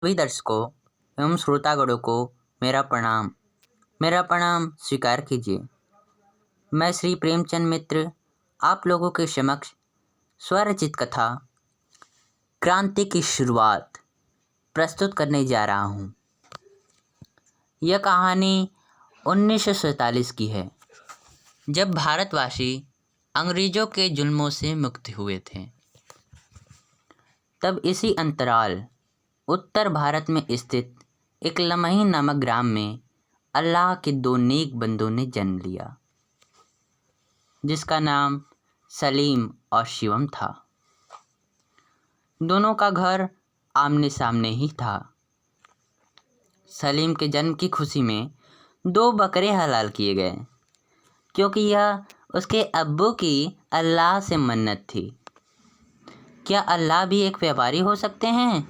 सभी दर्शकों एवं श्रोतागणों को मेरा प्रणाम स्वीकार कीजिए। मैं श्री प्रेमचंद मित्र आप लोगों के समक्ष स्वरचित कथा क्रांति की शुरुआत प्रस्तुत करने जा रहा हूँ। यह कहानी 1947 की है, जब भारतवासी अंग्रेज़ों के जुल्मों से मुक्त हुए थे। तब इसी अंतराल उत्तर भारत में स्थित एक लमही नामक ग्राम में अल्लाह के दो नेक बंदों ने जन्म लिया, जिसका नाम सलीम और शिवम था। दोनों का घर आमने सामने ही था। सलीम के जन्म की खुशी में 2 बकरे हलाल किए गए, क्योंकि यह उसके अब्बू की अल्लाह से मन्नत थी। क्या अल्लाह भी एक व्यापारी हो सकते हैं?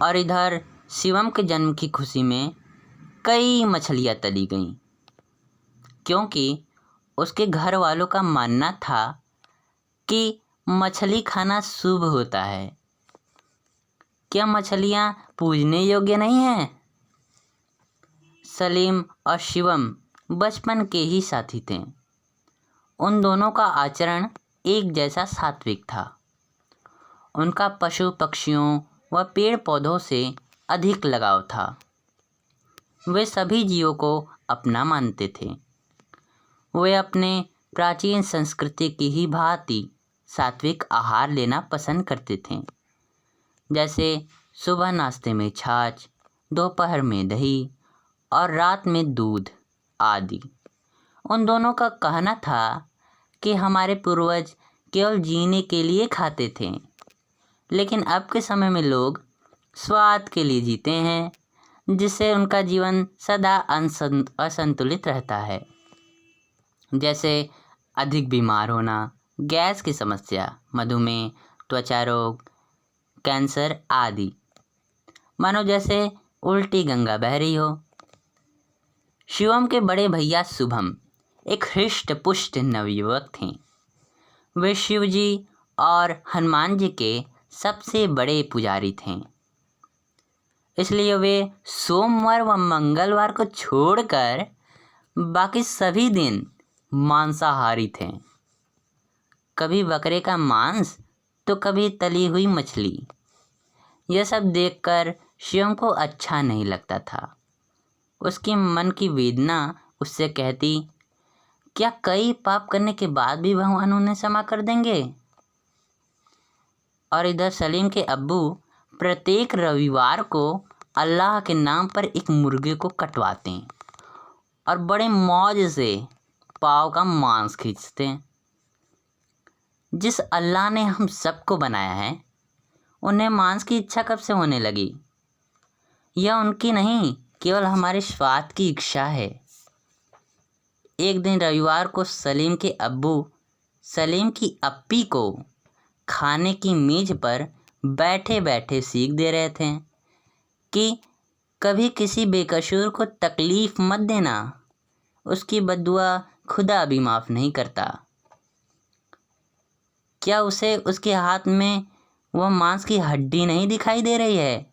और इधर शिवम के जन्म की खुशी में कई मछलियाँ तली गईं, क्योंकि उसके घर वालों का मानना था कि मछली खाना शुभ होता है। क्या मछलियाँ पूजने योग्य नहीं हैं? सलीम और शिवम बचपन के ही साथी थे। उन दोनों का आचरण एक जैसा सात्विक था। उनका पशु पक्षियों व पेड़ पौधों से अधिक लगाव था। वे सभी जीवों को अपना मानते थे। वे अपने प्राचीन संस्कृति की ही भांति सात्विक आहार लेना पसंद करते थे, जैसे सुबह नाश्ते में छाछ, दोपहर में दही और रात में दूध आदि। उन दोनों का कहना था कि हमारे पूर्वज केवल जीने के लिए खाते थे, लेकिन अब के समय में लोग स्वाद के लिए जीते हैं, जिससे उनका जीवन सदा असंतुलित रहता है, जैसे अधिक बीमार होना, गैस की समस्या, मधुमेह, त्वचा रोग, कैंसर आदि। मानो जैसे उल्टी गंगा बह रही हो। शिवम के बड़े भैया शुभम एक हृष्ट पुष्ट नवयुवक थे। वे शिव जी और हनुमान जी के सबसे बड़े पुजारी थे, इसलिए वे सोमवार व मंगलवार को छोड़कर बाकी सभी दिन मांसाहारी थे। कभी बकरे का मांस तो कभी तली हुई मछली। यह सब देखकर शिवम को अच्छा नहीं लगता था। उसके मन की वेदना उससे कहती, क्या कई पाप करने के बाद भी भगवान उन्हें क्षमा कर देंगे? और इधर सलीम के अब्बू प्रत्येक रविवार को अल्लाह के नाम पर एक मुर्गे को कटवाते हैं और बड़े मौज से पाव का मांस खींचते हैं। जिस अल्लाह ने हम सबको बनाया है, उन्हें मांस की इच्छा कब से होने लगी? यह उनकी नहीं, केवल हमारे स्वाद की इच्छा है। एक दिन रविवार को सलीम के अब्बू सलीम की अप्पी को खाने की मेज पर बैठे बैठे सीख दे रहे थे कि कभी किसी बेकसूर को तकलीफ़ मत देना, उसकी बद्दुआ खुदा भी माफ़ नहीं करता। क्या उसे उसके हाथ में वह मांस की हड्डी नहीं दिखाई दे रही है?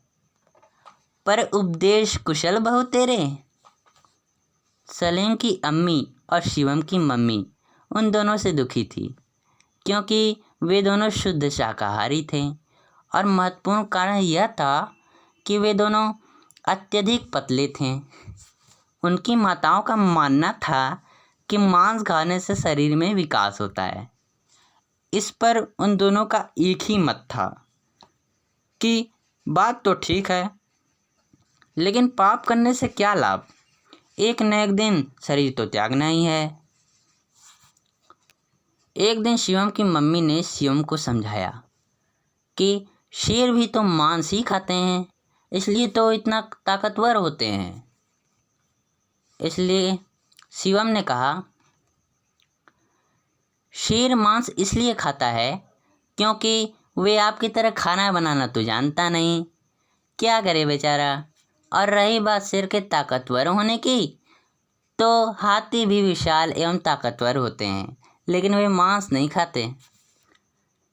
पर उपदेश कुशल बहु तेरे। सलीम की अम्मी और शिवम की मम्मी उन दोनों से दुखी थी, क्योंकि वे दोनों शुद्ध शाकाहारी थे, और महत्वपूर्ण कारण यह था कि वे दोनों अत्यधिक पतले थे। उनकी माताओं का मानना था कि मांस खाने से शरीर में विकास होता है। इस पर उन दोनों का एक ही मत था कि बात तो ठीक है, लेकिन पाप करने से क्या लाभ? एक न एक दिन शरीर तो त्यागना ही है। एक दिन शिवम की मम्मी ने शिवम को समझाया कि शेर भी तो मांस ही खाते हैं, इसलिए तो इतना ताकतवर होते हैं। इसलिए शिवम ने कहा, शेर मांस इसलिए खाता है क्योंकि वे आपकी तरह खाना बनाना तो जानता नहीं, क्या करे बेचारा। और रही बात शेर के ताकतवर होने की, तो हाथी भी विशाल एवं ताकतवर होते हैं, लेकिन वे मांस नहीं खाते।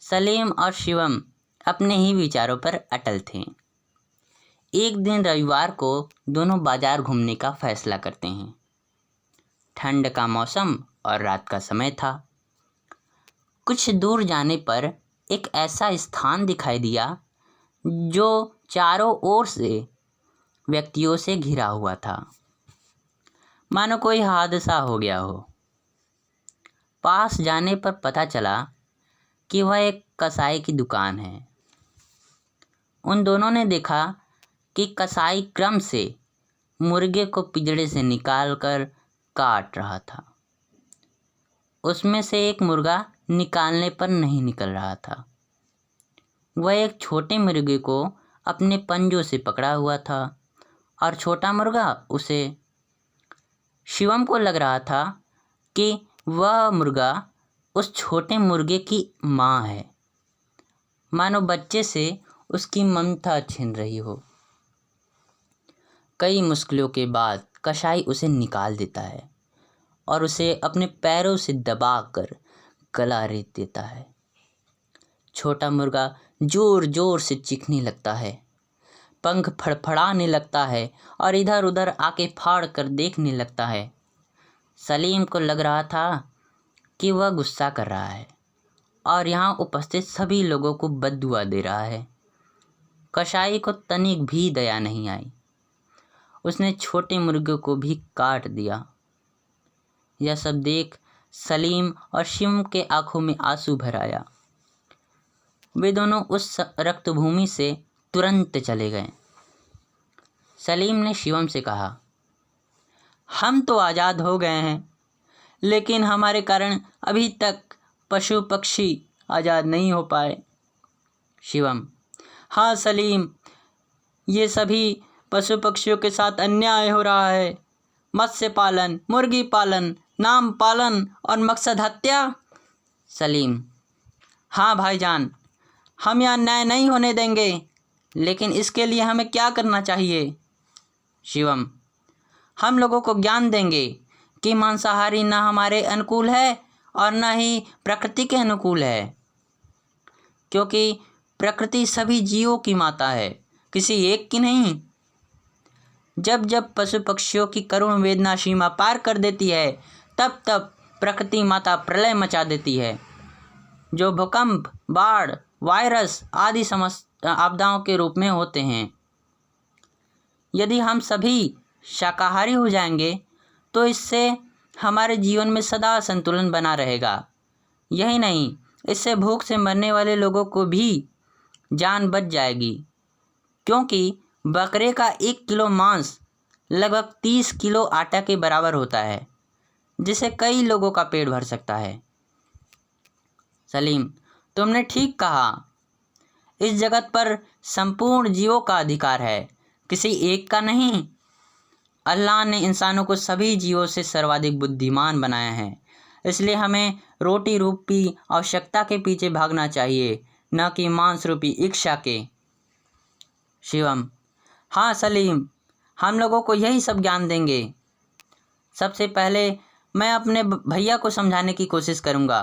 सलीम और शिवम अपने ही विचारों पर अटल थे। एक दिन रविवार को दोनों बाजार घूमने का फैसला करते हैं। ठंड का मौसम और रात का समय था। कुछ दूर जाने पर एक ऐसा स्थान दिखाई दिया जो चारों ओर से व्यक्तियों से घिरा हुआ था, मानो कोई हादसा हो गया हो। पास जाने पर पता चला कि वह एक कसाई की दुकान है। उन दोनों ने देखा कि कसाई क्रम से मुर्गे को पिंजड़े से निकालकर काट रहा था। उसमें से एक मुर्गा निकालने पर नहीं निकल रहा था। वह एक छोटे मुर्गे को अपने पंजों से पकड़ा हुआ था और छोटा मुर्गा उसे। शिवम को लग रहा था कि वह मुर्गा उस छोटे मुर्गे की माँ है, मानो बच्चे से उसकी ममता छीन रही हो। कई मुश्किलों के बाद कसाई उसे निकाल देता है और उसे अपने पैरों से दबाकर गला रेत देता है। छोटा मुर्गा जोर जोर से चीखने लगता है, पंख फड़फड़ाने लगता है और इधर उधर आके फाड़ कर देखने लगता है। सलीम को लग रहा था कि वह गुस्सा कर रहा है और यहाँ उपस्थित सभी लोगों को बद्दुआ दे रहा है। कसाई को तनिक भी दया नहीं आई। उसने छोटे मुर्गे को भी काट दिया। यह सब देख सलीम और शिवम के आंखों में आंसू भर आया। वे दोनों उस रक्तभूमि से तुरंत चले गए। सलीम ने शिवम से कहा, हम तो आज़ाद हो गए हैं, लेकिन हमारे कारण अभी तक पशु पक्षी आज़ाद नहीं हो पाए। शिवम, हाँ सलीम, ये सभी पशु पक्षियों के साथ अन्याय हो रहा है। मत्स्य पालन, मुर्गी पालन, नाम पालन और मकसद हत्या। सलीम, हाँ भाईजान, हम यहाँ न्याय नहीं होने देंगे, लेकिन इसके लिए हमें क्या करना चाहिए? शिवम, हम लोगों को ज्ञान देंगे कि मांसाहारी न हमारे अनुकूल है और न ही प्रकृति के अनुकूल है, क्योंकि प्रकृति सभी जीवों की माता है, किसी एक की नहीं। जब जब पशु पक्षियों की करुण वेदना सीमा पार कर देती है, तब तब प्रकृति माता प्रलय मचा देती है, जो भूकंप, बाढ़, वायरस आदि समस्त आपदाओं के रूप में होते हैं। यदि हम सभी शाकाहारी हो जाएंगे तो इससे हमारे जीवन में सदा संतुलन बना रहेगा। यही नहीं, इससे भूख से मरने वाले लोगों को भी जान बच जाएगी, क्योंकि बकरे का 1 किलो मांस लगभग 30 किलो आटा के बराबर होता है, जिसे कई लोगों का पेट भर सकता है। सलीम, तुमने ठीक कहा। इस जगत पर संपूर्ण जीवों का अधिकार है, किसी एक का नहीं। अल्लाह ने इंसानों को सभी जीवों से सर्वाधिक बुद्धिमान बनाया है, इसलिए हमें रोटी रूपी आवश्यकता के पीछे भागना चाहिए, न कि मांस रूपी इच्छा के। शिवम, हाँ सलीम, हम लोगों को यही सब ज्ञान देंगे। सबसे पहले मैं अपने भैया को समझाने की कोशिश करूँगा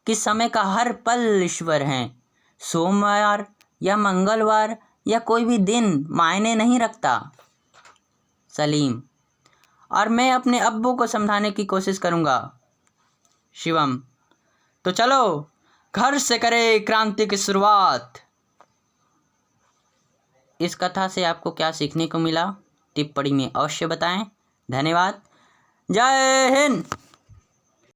कि समय का हर पल ईश्वर है। सोमवार या मंगलवार या कोई भी दिन मायने नहीं रखता। सलीम, और मैं अपने अब्बू को समझाने की कोशिश करूँगा। शिवम, तो चलो घर से करें क्रांति की शुरुआत। इस कथा से आपको क्या सीखने को मिला, टिप्पणी में अवश्य बताएं। धन्यवाद। जय हिंद।